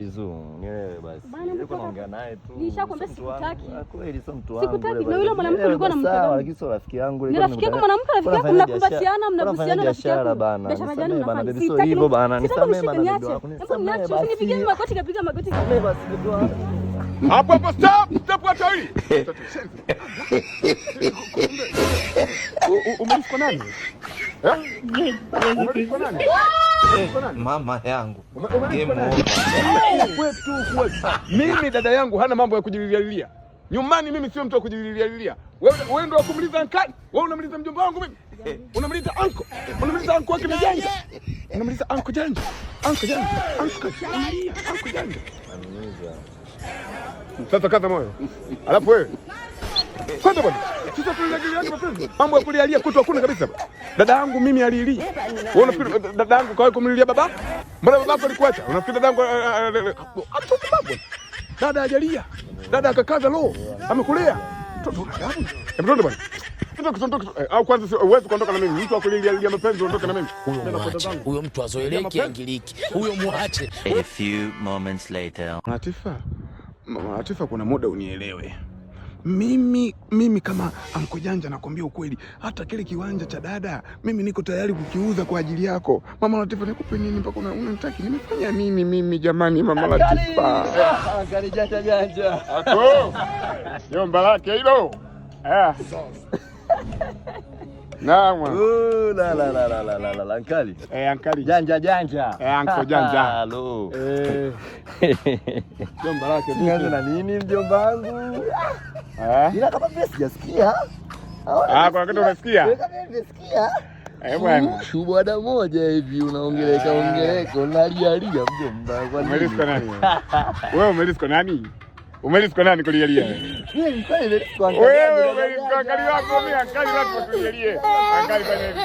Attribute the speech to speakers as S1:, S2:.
S1: Nielewe basi. Nilikuwa naongea naye tu.
S2: Nishakwambia sikutaki.
S1: Kweli sio mtu wangu.
S2: Sikutaki. Na yule mwanamke ulikuwa unamkata.
S1: Sawa, lakini sio rafiki yangu.
S2: Ni rafiki yako mwanamke, rafiki yako mnakumbatiana, mnabusiana
S1: biashara bana.
S2: Biashara gani unafanya?
S1: Sio hivyo bana. Nisamee bana.
S2: Hebu niache, usinipigie magoti kapiga magoti.
S1: Nisamee basi ndio.
S3: Hapo hapo stop kwa tawi. Umemfuko nani? Umemfuko nani?
S1: Mama yangu.
S3: Mimi dada yangu hana mambo ya kujililia. Nyumbani mimi sio mtu wa kujililia. Wewe ndio wakumliza ankali. Wewe unamliza mjomba wangu mimi. Unamliza anko. Unamliza anko wake mjanja. Unamliza anko janja. Anko janja. Anko janja. Sasa kaza moyo. Alafu wewe. Kwanza bwana. Sasa tunaangalia mapenzi. Mambo ya kulialia kwetu hakuna kabisa. Dada yangu mimi alilia. Wewe unafikiri dada yangu kawahi kumlilia baba? Mbona babako alikuacha? Unafikiri dada yangu hapo? Dada hajalia. Dada akakaza roho. Amekulea. Mtoto bwana. Au kwanza uweze kuondoka na mimi. Mtu akulilia mapenzi ondoka na mimi.
S4: Huyo mtu azoeleki angiliki. Huyo muache.
S1: A few moments later.
S3: Atifa, kuna muda unielewe. Mimi kama anko janja nakwambia ukweli, hata kile kiwanja cha dada mimi niko tayari kukiuza kwa ajili yako. Mama Latifa, nikupe nini mpaka unanitaki? Nimefanya nini mimi jamani mama Latifa?
S1: Ankali janja.
S3: Ako. Jomba lake hilo. Naam.
S1: La ankali.
S3: Ankali.
S1: Janja.
S3: Anko janja.
S1: Halo.
S3: Jomba lake.
S1: Nianze na nini mjomba wangu? Ila kama vile sijasikia.
S3: Kwa kitu unasikia?
S1: Nimesikia.
S3: Bwana.
S1: Shubada moja hivi unaongeleka unalia mjomba.
S3: Umelisko nani? Wewe umelisko nani? Umelisko nani kulialia?
S1: Mimi kwani nimelisko
S3: wewe umelisko ankali wako mimi ankali wako kulialia. Ankali fanya hivi.